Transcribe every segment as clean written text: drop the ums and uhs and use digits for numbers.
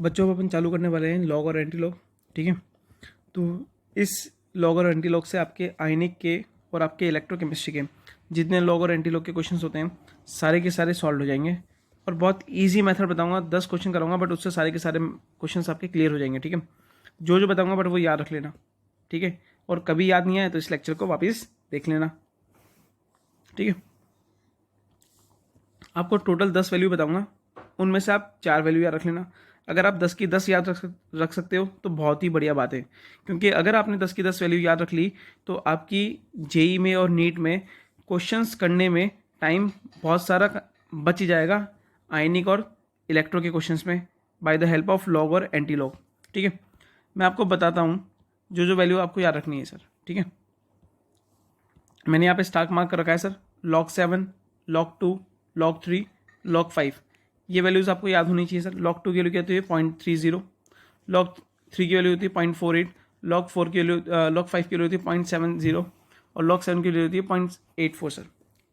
बच्चों अब अपन चालू करने वाले हैं लॉग और एंटी लॉग। ठीक है, तो इस लॉग और एंटी लॉग से आपके आयनिक के और आपके इलेक्ट्रोकेमिस्ट्री के जितने लॉग और एंटी लॉग के क्वेश्चंस होते हैं सारे के सारे सॉल्व हो जाएंगे। और बहुत इजी मेथड बताऊंगा, 10 क्वेश्चन कराऊंगा बट उससे सारे के सारे क्वेश्चंस आपके क्लियर हो जाएंगे। ठीक है, जो जो बताऊंगा बट वो याद रख लेना। ठीक है, और कभी याद नहीं आए तो इस लेक्चर को वापस देख लेना। ठीक है, आपको टोटल 10 वैल्यू बताऊंगा, उनमें से आप 4 वैल्यू याद रख लेना। अगर आप 10 की 10 याद रख सकते हो तो बहुत ही बढ़िया बात है, क्योंकि अगर आपने 10 की 10 वैल्यू याद रख ली तो आपकी जेई में और नीट में क्वेश्चंस करने में टाइम बहुत सारा बच ही जाएगा आयनिक और इलेक्ट्रो के क्वेश्चंस में, by the help of log और एंटी लॉग। ठीक है, मैं आपको बताता हूँ जो जो वैल्यू आपको याद रखनी है सर। ठीक है, मैंने यहाँ पे स्टार्क मार्क कर रखा है sir, log 7, log 2, log 3, log 5। ये वैल्यूज़ आपको याद होनी चाहिए सर। लॉग 2 की वैल्यू क्या होती है 0.30, लॉग 3 की वैल्यू होती है 0.48, लॉग 4 की वैल्यू लॉग 5 की वैल्यू होती है 0.70 और लॉग 7 की वैल्यू होती है 0.84 सर।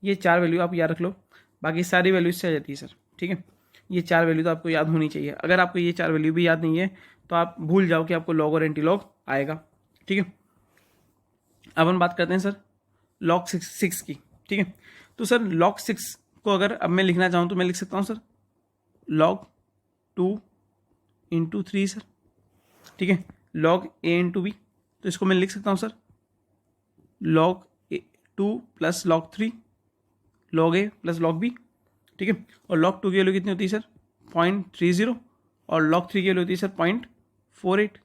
ये 4 वैल्यू आप याद रख लो, बाकी सारी वैल्यूज से आ जाती है सर। ठीक है, ये 4 वैल्यू तो आपको याद होनी चाहिए। अगर आपको ये 4 वैल्यू भी याद नहीं है तो आप भूल जाओ कि आपको लॉग और एंटी लॉग आएगा। ठीक है, अब हम बात करते हैं सर लॉग 6 की। ठीक है, तो सर लॉग 6 को अगर अब मैं लिखना चाहूँ तो मैं लिख सकता हूँ सर लॉग 2 इंटू 3 सर। ठीक है, लॉग ए इंटू बी, तो इसको मैं लिख सकता हूँ sir log 2 plus log 3, log A plus log B. ठीक है, और लॉग 2 की वैल्यू कितनी होती है सर 0.30 और लॉग 3 की वैल्यू होती है सर 0.48।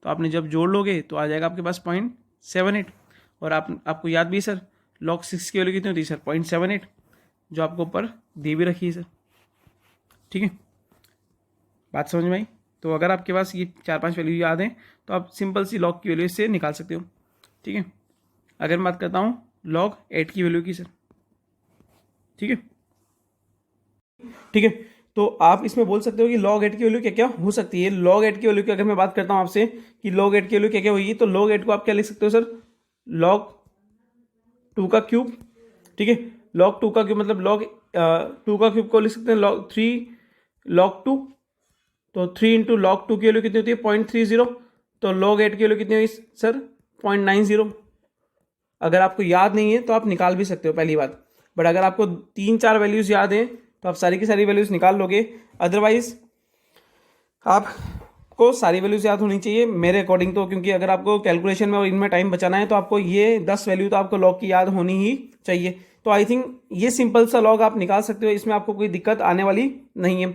तो आपने जब जोड़ लोगे तो आ जाएगा आपके पास 0.78। और आपको याद भी सर लॉग 6 की वैल्यू कितनी होती है सर 0.78, जो आपको ऊपर दे भी रखी है सर। ठीक है, बात समझ में आई? तो अगर आपके पास ये 4-5 वैल्यू याद हैं तो आप सिंपल सी लॉग की वैल्यू से निकाल सकते हो। ठीक है, अगर मैं बात करता हूँ लॉग 8 की वैल्यू की सर। ठीक है, ठीक है, तो आप इसमें बोल सकते हो कि लॉग 8 की वैल्यू क्या क्या हो सकती है। लॉग 8 की वैल्यू की अगर मैं बात करता हूँ आपसे कि लॉग 8 की वैल्यू क्या क्या होगी, तो लॉग 8 को आप क्या लिख सकते हो सर लॉग 2 का क्यूब। ठीक है, लॉग 2 का क्यूब मतलब लॉग 2 का क्यूब को लिख सकते हैं लॉग 3 लॉग 2। तो 3 इंटू लॉग 2 की वैल्यू कितनी होती है 0.30। तो लॉग 8 की वैल्यू कितनी हुई सर 0.90। अगर आपको याद नहीं है तो आप निकाल भी सकते हो पहली बात, बट अगर आपको 3-4 वैल्यूज याद हैं तो आप सारी की सारी वैल्यूज निकाल लोगे। अदरवाइज आपको सारी वैल्यूज याद होनी चाहिए मेरे अकॉर्डिंग तो, क्योंकि अगर आपको कैलकुलेशन में और इनमें टाइम बचाना है तो आपको ये 10 वैल्यू तो आपको लॉग की याद होनी ही चाहिए। तो आई थिंक ये सिंपल सा लॉग आप निकाल सकते हो, इसमें आपको कोई दिक्कत आने वाली नहीं है।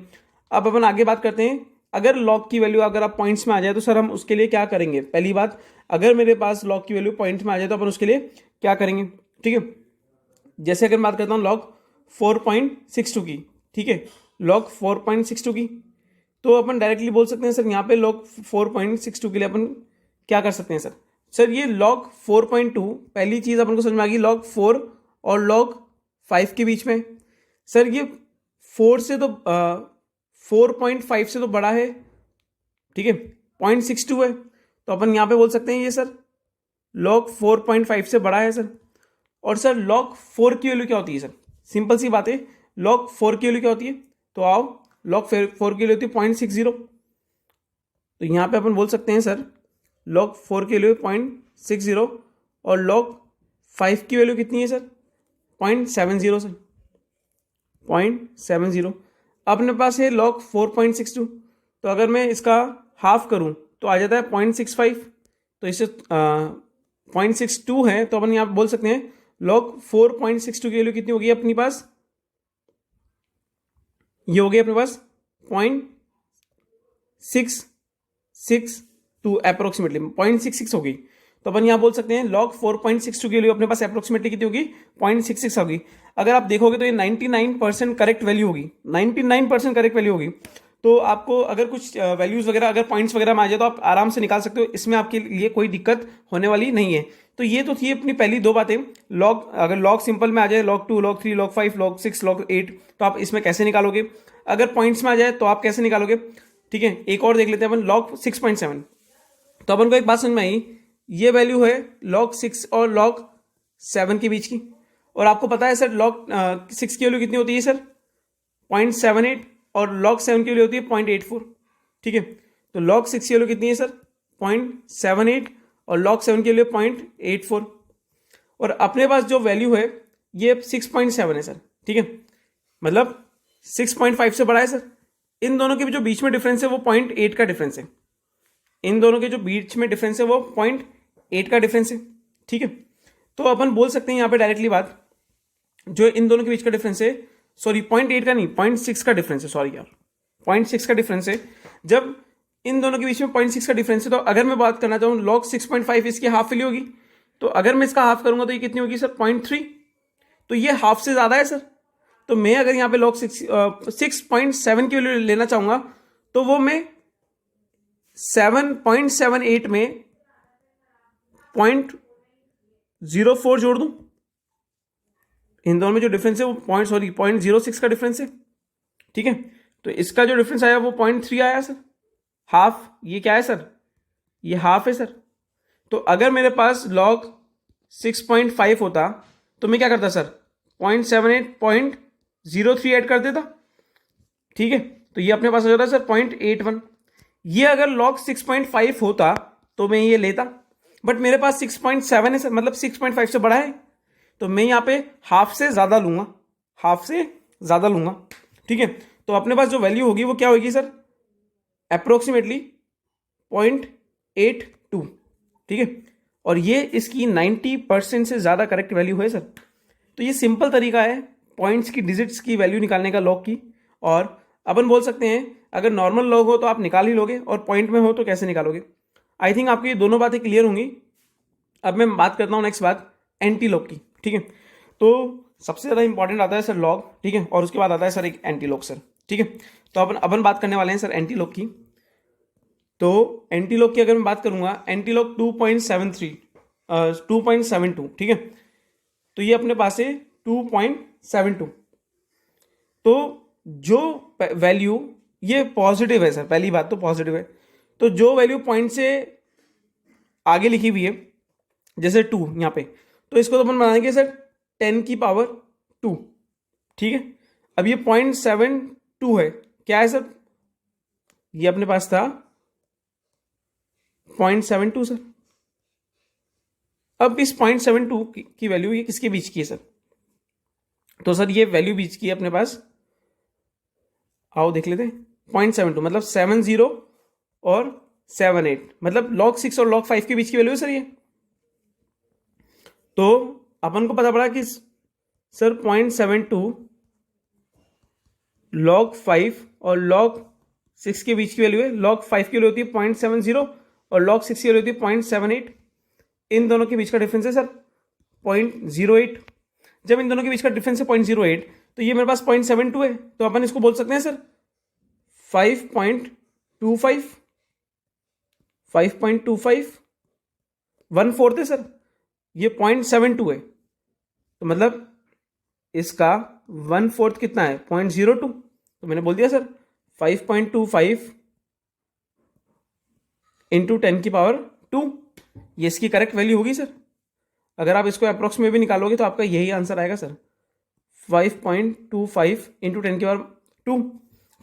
अब अपन आगे बात करते हैं, अगर लॉग की वैल्यू अगर आप पॉइंट्स में आ जाए तो सर हम उसके लिए क्या करेंगे। पहली बात, अगर मेरे पास लॉग की वैल्यू पॉइंट्स में आ जाए तो अपन उसके लिए क्या करेंगे। ठीक है, जैसे अगर बात करता हूँ लॉग 4.62 की। ठीक है, लॉग 4.62 की, तो अपन डायरेक्टली बोल सकते हैं सर यहाँ पे लॉग 4.62 के लिए अपन क्या कर सकते हैं सर। सर ये लॉग 4.2 पहली चीज अपन को समझ में आ गई, लॉग 4 और लॉग 5 के बीच में। सर ये 4 से तो 4.5 से तो बड़ा है। ठीक है, 0.62 है, तो अपन यहाँ पे बोल सकते हैं ये सर लॉग 4.5 से बड़ा है सर। और सर लॉग 4 की वैल्यू क्या होती है सर, सिंपल सी बात है, लॉग 4 की वैल्यू क्या होती है, तो आओ लॉग 4 की वैल्यू होती है 0.60। तो यहाँ पे अपन बोल सकते हैं सर लॉग 4 की वैल्यू 0.60 और लॉग 5 की वैल्यू कितनी है सर 0.70 सर 0.70। अपने पास है लॉग 4.62, तो अगर मैं इसका हाफ करूं तो आ जाता है 0.65। तो इससे 0.62 है, तो अपन यहाँ पे बोल सकते हैं लॉग 4.62 की वैल्यू कितनी होगी अपनी पास, ये हो गई अपने पास 0.662 अप्रोक्सीमेटली 0.66 होगी। तो अपन यहाँ बोल सकते हैं लॉग 4.62 की वैल्यू अपने पास अप्रोक्सीमेटली कितनी होगी 0.66 होगी। अगर आप देखोगे तो ये 99% करेक्ट वैल्यू होगी, 99% करेक्ट वैल्यू होगी। तो आपको अगर कुछ वैल्यूज वगैरह अगर पॉइंट्स वगैरह में आ जाए तो आप आराम से निकाल सकते हो, इसमें आपके लिए कोई दिक्कत होने वाली नहीं है। तो ये तो थी अपनी पहली दो बातें। लॉग अगर लॉग सिंपल में आ जाए log 2 log 3 log 5 log 6 log 8, तो आप इसमें कैसे निकालोगे। अगर पॉइंट्स में आ जाए तो आप कैसे निकालोगे। ठीक है, एक और देख लेते हैं अपन लॉग 6.7। तो अपन को एक बात समझ में आई, ये वैल्यू है लॉग 6 और लॉग 7 के बीच की। और आपको पता है सर लॉग 6 की वैल्यू कितनी होती है सर 0.78 और लॉग 7 की वैल्यू होती है 0.84। ठीक है। तो log 6 की वैल्यू कितनी है सर? 0.78 और log 7 की वैल्यू 0.84 और अपने पास जो वैल्यू है ये 6.7 है सर, ठीक है, मतलब 6.5 से बड़ा है सर। इन दोनों के जो बीच में डिफरेंस है वो 0.8 का डिफरेंस है, इन दोनों के जो बीच में डिफरेंस है वो 0.8 का डिफरेंस है, ठीक है। तो अपन बोल सकते हैं यहाँ पे डायरेक्टली बात, जो इन दोनों के बीच का डिफरेंस है, सॉरी 0.8 का नहीं 0.6 का डिफरेंस है, सॉरी यार 0.6 का डिफरेंस है। जब इन दोनों के बीच में 0.6 का डिफरेंस है तो अगर मैं बात करना चाहूँ log 6.5 इसकी हाफ वैल्यू होगी, तो अगर मैं इसका हाफ करूंगा तो ये कितनी होगी सर? 0.3। तो ये हाफ से ज्यादा है सर। तो मैं अगर यहाँ पे log 6.7 की वैल्यू लेना चाहूंगा तो वो मैं 7.78 में 0.04 जोड़ दूं। इन दोनों में जो डिफरेंस है वो 0.06 का डिफरेंस है, ठीक है। तो इसका जो डिफरेंस आया वो 0.3 आया सर, हाफ। ये क्या है सर? ये हाफ है सर। तो अगर मेरे पास log 6.5 होता तो मैं क्या करता सर? 0.78 0.03 ऐड कर देता, ठीक है। तो ये अपने पास हो जाता सर 0.81। ये अगर log 6.5 होता तो मैं ये लेता, बट मेरे पास 6.7 है सर, मतलब 6.5 से बड़ा है, तो मैं यहाँ पे हाफ से ज्यादा लूंगा, हाफ से ज्यादा लूंगा, ठीक है। तो अपने पास जो वैल्यू होगी वो क्या होगी सर? अप्रोक्सीमेटली 0.82, ठीक है। और ये इसकी 90% से ज्यादा करेक्ट वैल्यू है सर। तो ये सिंपल तरीका है पॉइंट्स की डिजिट्स की वैल्यू निकालने का लॉग की। और अपन बोल सकते हैं अगर नॉर्मल लॉग हो तो आप निकाल ही लोगे, और पॉइंट में हो तो कैसे निकालोगे। आई थिंक आपकी ये दोनों बातें क्लियर होंगी। अब मैं बात करता हूँ नेक्स्ट बात एंटी लॉग की, ठीक है। तो सबसे ज़्यादा इंपॉर्टेंट आता है सर लॉग, ठीक है, और उसके बाद आता है सर एक एंटी लॉग सर, ठीक है। तो अपन बात करने वाले हैं सर एंटी लॉग की। तो एंटी लॉग की अगर मैं बात करूंगा, एंटी लॉग 2.72, ठीक है। तो ये अपने पास है 2.72। तो जो वैल्यू, ये पॉजिटिव है सर, पहली बात तो पॉजिटिव है। तो जो वैल्यू पॉइंट से आगे लिखी हुई है जैसे 2 यहाँ पे, तो इसको तो अपन बनाएंगे सर 10⁻², ठीक है। अब ये 0.72 है, क्या है सर? ये अपने पास था 0.72 सर। अब इस 0.72 की वैल्यू ये किसके बीच की है सर? तो सर ये वैल्यू बीच की है अपने पास, आओ देख लेते हैं। 0.72 मतलब 70 और 78, मतलब log 6 और log 5 के बीच की वैल्यू है सर ये। तो अपन को पता पड़ा कि सर 0.72 log 5 और log 6 के बीच की वैल्यू है। log 5 की वैल्यू होती है 0.70 और log 6 की वैल्यू होती है 0.78। इन दोनों के बीच का डिफरेंस है सर 0.08। जब इन दोनों के बीच का डिफरेंस है 0.08, तो ये मेरे पास 0.72 है, तो अपन इसको बोल सकते हैं सर 5.25, 5.25 1/4 है सर। ये 0.72 है, तो मतलब इसका 1/4 कितना है? 0.02। तो मैंने बोल दिया सर 5.25 इंटू 10⁻², ये इसकी करेक्ट वैल्यू होगी सर। अगर आप इसको अप्रोक्स में भी निकालोगे तो आपका यही आंसर आएगा सर, 5.25 इंटू 10⁻²,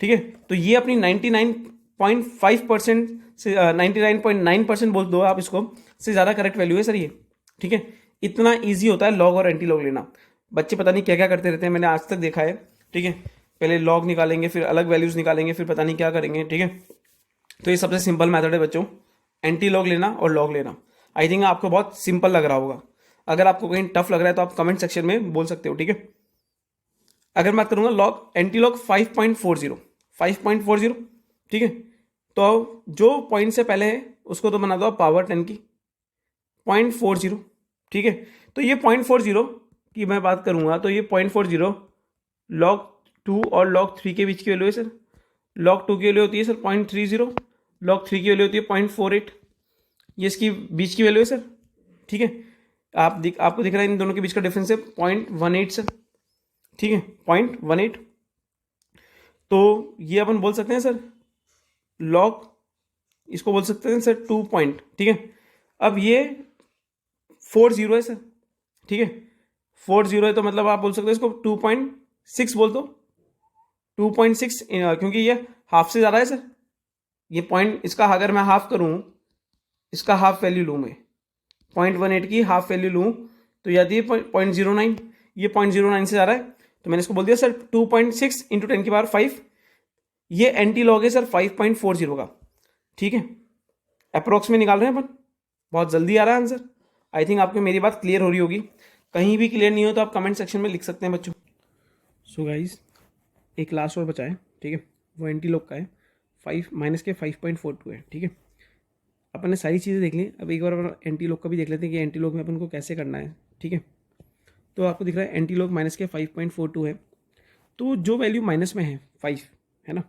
ठीक है। तो ये अपनी 99.5% से 99.9% बोल दो आप इसको, से ज़्यादा करेक्ट वैल्यू है सर ये, ठीक है। इतना ईजी होता है लॉग और एंटी लॉग लेना। बच्चे पता नहीं क्या क्या करते रहते हैं, मैंने आज तक देखा है, ठीक है। पहले लॉग निकालेंगे, फिर अलग वैल्यूज निकालेंगे, फिर पता नहीं क्या करेंगे, ठीक है। तो ये सबसे सिंपल मेथड है बच्चों, एंटी लॉग लेना और लॉग लेना। आई थिंक आपको बहुत सिंपल लग रहा होगा। अगर आपको कहीं टफ लग रहा है तो आप कमेंट सेक्शन में बोल सकते हो, ठीक है। अगर मैं बात करूंगा लॉग एंटी लॉग 5.40, ठीक है। तो जो पॉइंट से पहले है उसको तो बना दो पावर 10 की 0.40, ठीक है। तो ये 0.40 की मैं बात करूंगा तो ये 0.40 log 2 और log 3 के बीच की वैल्यू है सर। log 2 की वैल्यू होती है सर 0.30, log 3 की वैल्यू होती है 0.48, ये इसकी बीच की वैल्यू है सर, ठीक है। आपको दिख रहा है इन दोनों के बीच का डिफरेंस है 0.18 सर, ठीक है, 0.18। तो ये अपन बोल सकते हैं सर log, इसको बोल सकते हैं सर 2 पॉइंट, ठीक है। अब ये 40 है सर, ठीक है, 40 है, तो मतलब आप बोल सकते हो इसको 2.6 बोल दो, 2.6, क्योंकि ये हाफ से ज़्यादा है सर, ये पॉइंट, इसका अगर मैं हाफ करूँ, इसका हाफ वैल्यू लूँ मैं, 0.18 की हाफ वैल्यू लूँ तो ये आती है 0.09, ये 0.09 से जा रहा है, तो मैंने इसको बोल दिया सर 2.6 इंटू 10⁵, ये एंटी लॉग है सर 5.40 का, ठीक है। अप्रोक्स में निकाल रहे हैं अपन, बहुत जल्दी आ रहा है आंसर। आई थिंक आपको मेरी बात क्लियर हो रही होगी, कहीं भी क्लियर नहीं हो तो आप कमेंट सेक्शन में लिख सकते हैं बच्चों। सो गाइज, एक लास्ट और बचा है, ठीक है, वो एंटी लॉग का है, 5 माइनस के 5.42 है, ठीक है। अपन ने सारी चीज़ें देख ली, अब एक बार अपन एंटी लॉग का भी देख लेते हैं कि एंटी लॉग में अपन को कैसे करना है, ठीक है। तो आपको दिख रहा है एंटी लॉग माइनस के 5.42 है, तो जो वैल्यू माइनस में है 5 है ना,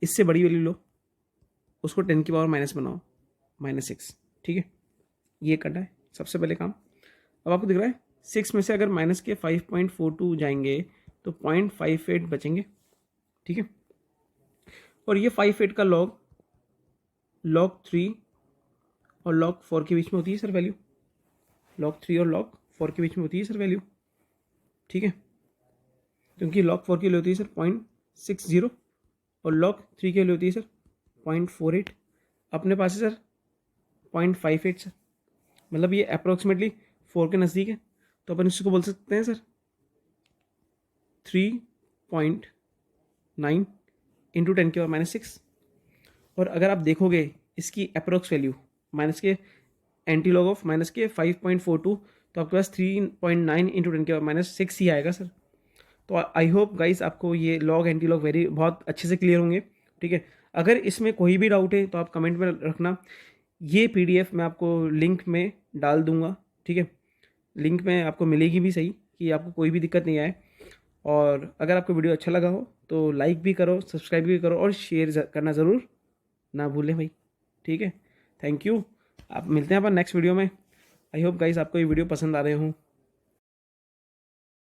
इससे बड़ी वैल्यू लो, उसको 10⁻⁻ बनाओ, -6, ठीक है। ये करना है सबसे पहले काम। अब आपको दिख रहा है 6 में से अगर माइनस के 5.42 जाएंगे तो 0.58 बचेंगे, ठीक है। और ये 58 का log 3 और log 4 के बीच में होती है सर वैल्यू, log 3 और log 4 के बीच में होती है सर वैल्यू, ठीक है। क्योंकि log 4 की वैल्यू होती है सर 0.60 और log 3 की वैल्यू होती है सर 0.48, अपने पास है सर 0.58 सर, मतलब ये अप्रोक्सीमेटली 4 के नज़दीक है, तो अपन इसको बोल सकते हैं सर 3.9 इंटू 10⁻⁻6। और अगर आप देखोगे इसकी अप्रोक्स वैल्यू माइनस के एंटी लॉग ऑफ माइनस के 5.42, तो आपके पास 3.9 इंटू 10⁻�6 ही आएगा सर। तो आई होप गाइस आपको ये लॉग एंटी लॉग वेरी बहुत अच्छे से क्लियर होंगे, ठीक है। अगर इसमें कोई भी डाउट है तो आप कमेंट में रखना, ये PDF मैं आपको लिंक में डाल दूंगा, ठीक है। लिंक में आपको मिलेगी भी सही, कि आपको कोई भी दिक्कत नहीं आए। और अगर आपको वीडियो अच्छा लगा हो तो लाइक भी करो, सब्सक्राइब भी करो और शेयर करना ज़रूर ना भूलें भाई, ठीक है। थैंक यू, आप मिलते हैं अपन नेक्स्ट वीडियो में। आई होप गाइस आपको ये वीडियो पसंद आ रहे हों।